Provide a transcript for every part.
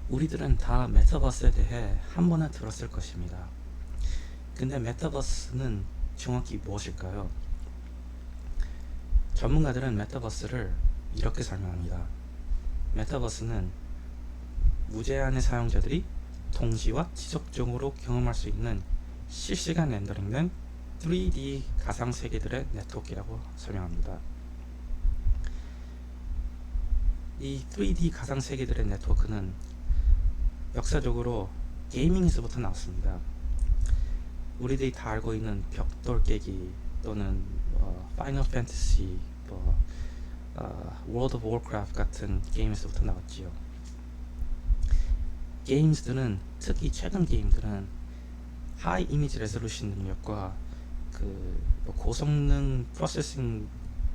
우리들은 다 메타버스에 대해 한 번은 들었을 것입니다. 근데 메타버스는 정확히 무엇일까요? 전문가들은 메타버스를 이렇게 설명합니다. 메타버스는 무제한의 사용자들이 동시와 지속적으로 경험할 수 있는 실시간 렌더링된 3D 가상 세계들의 네트워크라고 설명합니다. 이 3D 가상 세계들의 네트워크는 역사적으로 게이밍에서부터 나왔습니다. 우리들이 다 알고 있는 벽돌 깨기 또는 파이널 판타시, 월드 오브 워크래프트 같은 게임에서부터 나왔지요. 게임들은, 특히 최근 게임들은 하이 이미지 레졸루션 능력과 고성능 프로세싱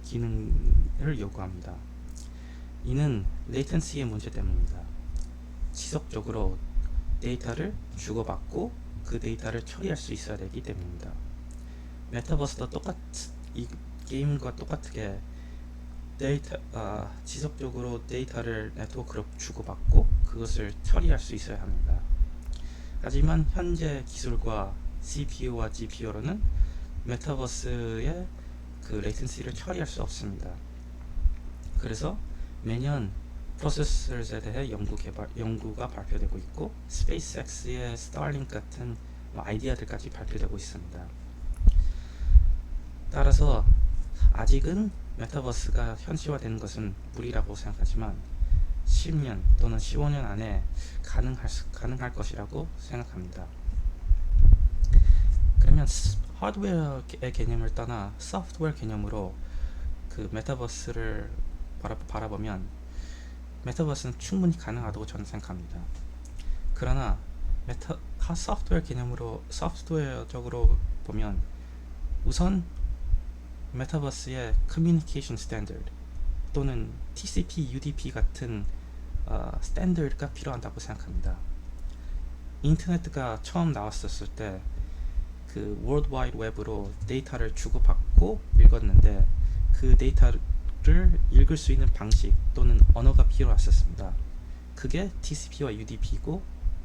기능을 요구합니다. 이는 레이턴시의 문제 때문입니다. 지속적으로 데이터를 주고받고 그 데이터를 처리할 수 있어야 되기 때문입니다. 메타버스도 이 게임과 똑같게 지속적으로 데이터를 네트워크로 주고받고 그것을 처리할 수 있어야 합니다. 하지만 현재 기술과 CPU와 GPU로는 메타버스의 레이턴시를 처리할 수 없습니다. 그래서 매년 프로세서에 대해 연구가 발표되고 있고, 스페이스X의 스타링크 같은 아이디어들까지 발표되고 있습니다. 따라서 아직은 메타버스가 현실화되는 것은 무리라고 생각하지만 10년 또는 15년 안에 가능할 것이라고 생각합니다. 그러면 하드웨어의 개념을 떠나 소프트웨어 개념으로 메타버스를 바라보면 메타버스는 충분히 가능하다고 저는 생각합니다. 그러나 소프트웨어적으로 보면 우선 메타버스의 커뮤니케이션 스탠더드 또는 TCP, UDP 같은 스탠더드가 필요하다고 생각합니다. 인터넷가 처음 나왔었을 때 월드 와이드 웹으로 데이터를 주고받고 읽었는데 그 데이터를 읽을 수 있는 방식 또는 언어가 필요했었습니다. 그게 TCP와 UDP이고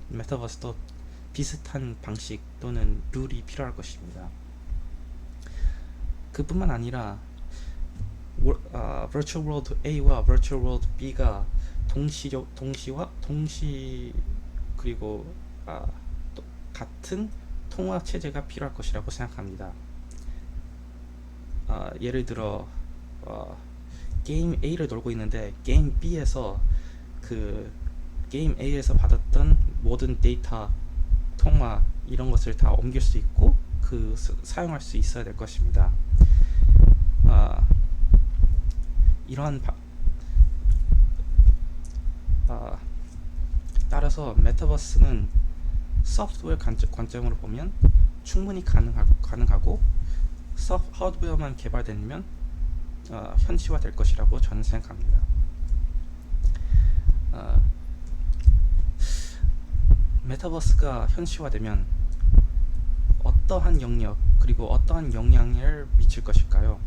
메타버스도 비슷한 방식 또는 룰이 필요할 것입니다. 그뿐만 아니라 Virtual World A와 Virtual World B가 그리고 같은 통화 체제가 필요할 것이라고 생각합니다. 예를 들어 게임 A를 돌고 있는데 게임 B에서 게임 A에서 받았던 모든 데이터, 통화 이런 것을 다 옮길 수 있고 사용할 수 있어야 될 것입니다. 따라서 메타버스는 소프트웨어 관점으로 보면 충분히 가능하고 하드웨어만 개발되면 현실화 될 것이라고 저는 생각합니다. 메타버스가 현실화되면 어떠한 영역 그리고 어떠한 영향을 미칠 것일까요?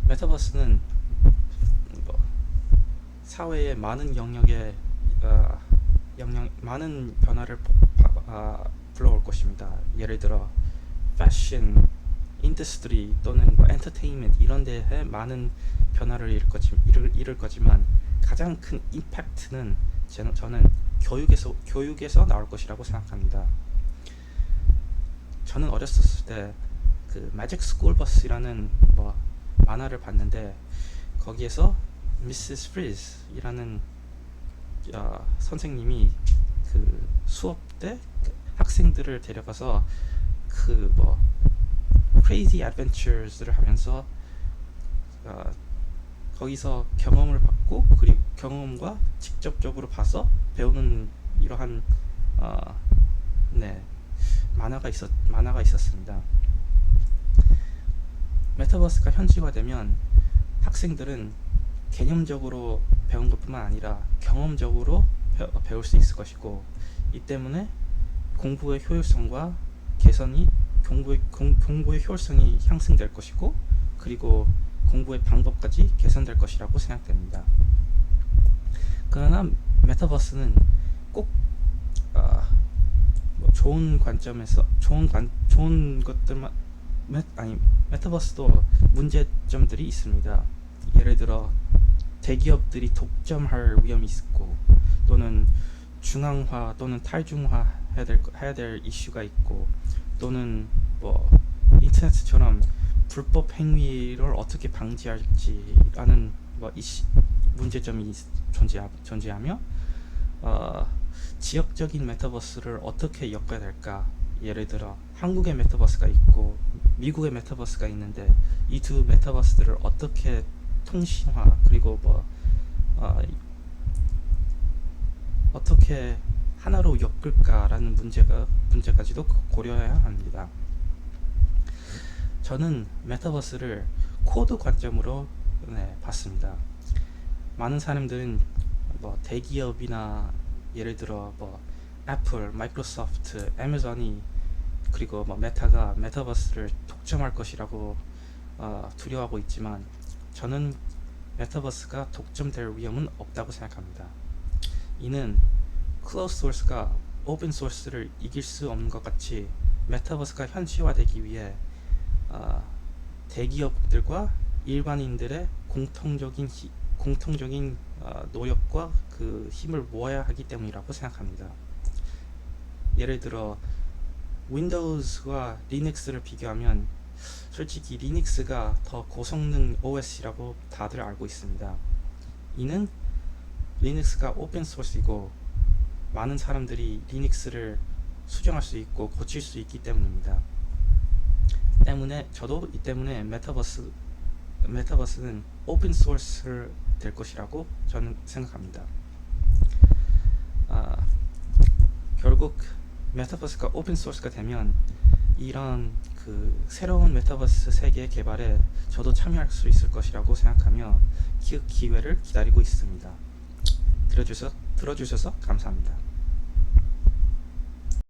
메타버스는 사회의 많은 영역에 많은 변화를 불러올 것입니다. 예를 들어 패션, 인더스트리 또는 엔터테인먼트 이런 데에 많은 변화를 이룰 거지만 가장 큰 임팩트는 저는 교육에서 나올 것이라고 생각합니다. 저는 어렸을 때 매직 스쿨 버스라는 만화를 봤는데 거기에서 미시스 프리즈이라는 선생님이 수업 때 학생들을 데려가서 crazy adventures를 하면서 거기서 경험을 받고 그리고 경험과 직접적으로 봐서 배우는 이러한 만화가 있었습니다. 메타버스가 현실화되면 학생들은 개념적으로 배운 것뿐만 아니라 경험적으로 배울 수 있을 것이고, 이 때문에 공부의 효율성과 공부의 효율성이 향상될 것이고, 그리고 공부의 방법까지 개선될 것이라고 생각됩니다. 그러나 메타버스는 꼭 뭐 좋은 관점에서 좋은 것들만 메타버스도 문제점들이 있습니다. 예를 들어 대기업들이 독점할 위험이 있고, 또는 중앙화 또는 탈중화 해야 될 이슈가 있고, 또는 뭐 인터넷처럼 불법 행위를 어떻게 방지할지라는 뭐 문제점이 존재하며, 지역적인 메타버스를 어떻게 엮어야 될까. 예를 들어 한국의 메타버스가 있고 미국의 메타버스가 있는데, 이 두 메타버스들을 어떻게 통신화, 그리고 어떻게 하나로 엮을까라는 문제까지도 고려해야 합니다. 저는 메타버스를 코드 관점으로 봤습니다. 많은 사람들은 뭐 대기업이나 예를 들어 뭐 애플, 마이크로소프트, 애마존이, 그리고 뭐 메타가 메타버스를 독점할 것이라고 두려워하고 있지만, 저는 메타버스가 독점될 위험은 없다고 생각합니다. 이는 클로즈 소스가 오픈 소스를 이길 수 없는 것 같이, 메타버스가 현실화되기 위해 대기업들과 일반인들의 공통적인 노력과 그 힘을 모아야 하기 때문이라고 생각합니다. 예를 들어 윈도우즈와 리눅스를 비교하면 솔직히 리눅스가 더 고성능 OS라고 다들 알고 있습니다. 이는 리눅스가 오픈 소스이고 많은 사람들이 리눅스를 수정할 수 있고 고칠 수 있기 때문입니다. 저도 이 때문에 메타버스는 오픈 소스 될 것이라고 저는 생각합니다. 결국 메타버스가 오픈 소스가 되면 이런 그 새로운 메타버스 세계 개발에 저도 참여할 수 있을 것이라고 생각하며 그 기회를 기다리고 있습니다. 들어주셔서 감사합니다.